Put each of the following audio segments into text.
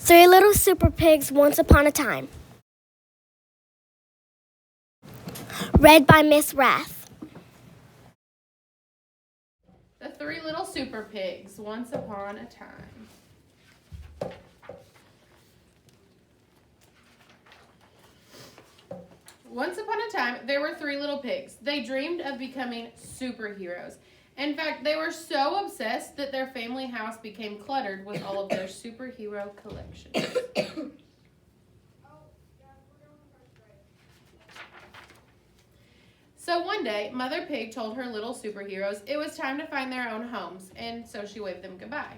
Three Little Super Pigs Once Upon a Time. Read by Miss Rath. The Three Little Super Pigs Once Upon a Time. Once upon a time, there were three little pigs. They dreamed of becoming superheroes. In fact, they were so obsessed that their family house became cluttered with all of their superhero collections. So one day, Mother Pig told her little superheroes it was time to find their own homes, and so she waved them goodbye.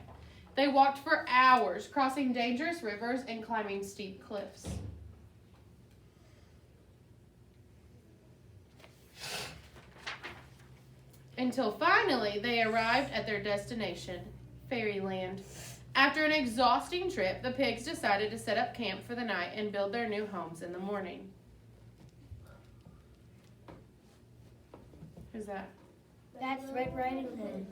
They walked for hours, crossing dangerous rivers and climbing steep cliffs. Until finally they arrived at their destination, Fairyland. After an exhausting trip, the pigs decided to set up camp for the night and build their new homes in the morning. Who's that? That's Red Riding Hood.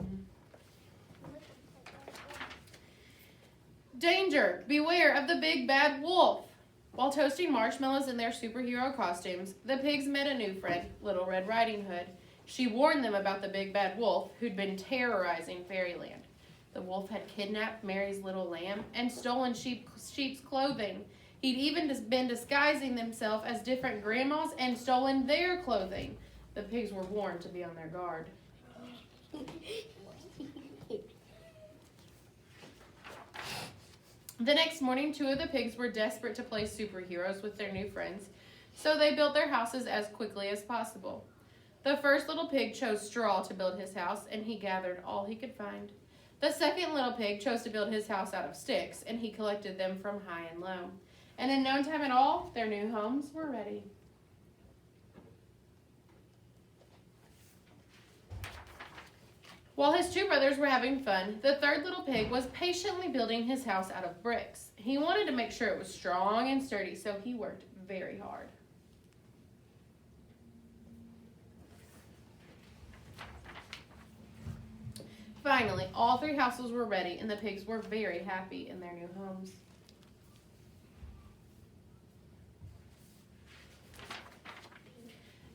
Danger! Beware of the big bad wolf! While toasting marshmallows in their superhero costumes, the pigs met a new friend, Little Red Riding Hood. She warned them about the big bad wolf who'd been terrorizing Fairyland. The wolf had kidnapped Mary's little lamb and stolen sheep's clothing. He'd even been disguising himself as different grandmas and stolen their clothing. The pigs were warned to be on their guard. The next morning, two of the pigs were desperate to play superheroes with their new friends, so they built their houses as quickly as possible. The first little pig chose straw to build his house, and he gathered all he could find. The second little pig chose to build his house out of sticks, and he collected them from high and low. And in no time at all, their new homes were ready. While his two brothers were having fun, the third little pig was patiently building his house out of bricks. He wanted to make sure it was strong and sturdy, so he worked very hard. Finally, all three houses were ready, and the pigs were very happy in their new homes.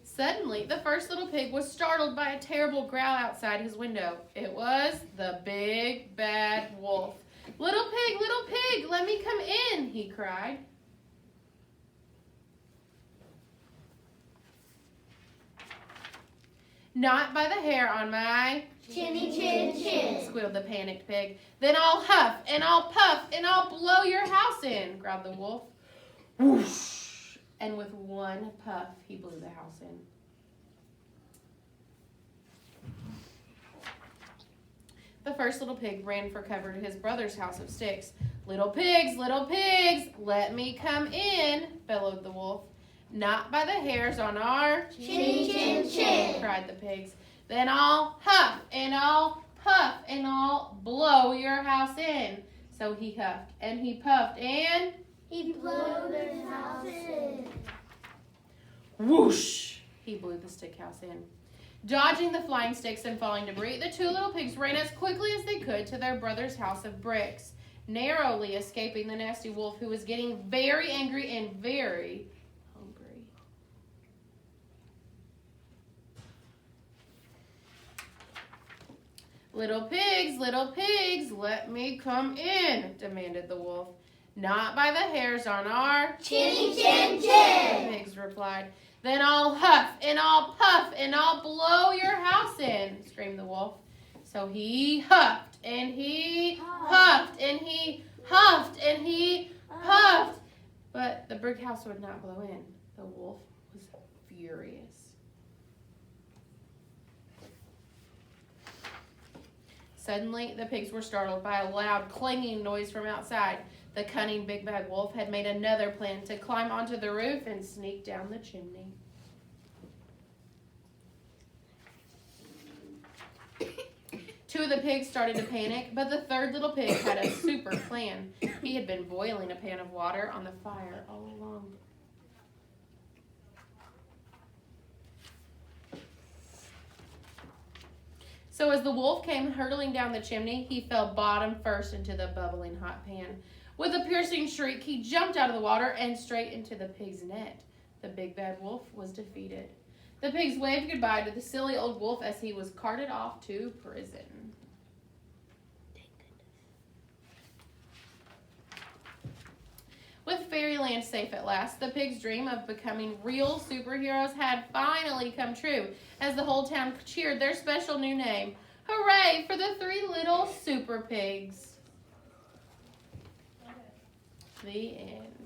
Suddenly, the first little pig was startled by a terrible growl outside his window. It was the big bad wolf. Little pig, let me come in, he cried. Not by the hair on my Chinny chin chin, squealed the panicked pig. Then I'll huff and I'll puff and I'll blow your house in, growled the wolf. Whoosh! And with one puff, he blew the house in. The first little pig ran for cover to his brother's house of sticks. Little pigs, let me come in, bellowed the wolf. Not by the hairs on our chinny chin chin, cried the pigs. Then I'll huff and I'll puff and I'll blow your house in. So he huffed and he puffed and he blew their house in. Whoosh! He blew the stick house in. Dodging the flying sticks and falling debris, the two little pigs ran as quickly as they could to their brother's house of bricks, narrowly escaping the nasty wolf who was getting very angry and very hungry. Little pigs, let me come in, demanded the wolf. Not by the hairs on our chinny chin chin, the pigs replied. Then I'll huff and I'll puff and I'll blow your house in, screamed the wolf. So he huffed and he puffed and he huffed and he puffed. But the brick house would not blow in. The wolf was furious. Suddenly, the pigs were startled by a loud clanging noise from outside. The cunning big bad wolf had made another plan to climb onto the roof and sneak down the chimney. Two of the pigs started to panic, but the third little pig had a super plan. He had been boiling a pan of water on the fire all along. So as the wolf came hurtling down the chimney, he fell bottom first into the bubbling hot pan. With a piercing shriek, he jumped out of the water and straight into the pig's net. The big bad wolf was defeated. The pigs waved goodbye to the silly old wolf as he was carted off to prison. With Fairyland safe at last, the pigs' dream of becoming real superheroes had finally come true as the whole town cheered their special new name. Hooray for the 3 little super pigs. The end.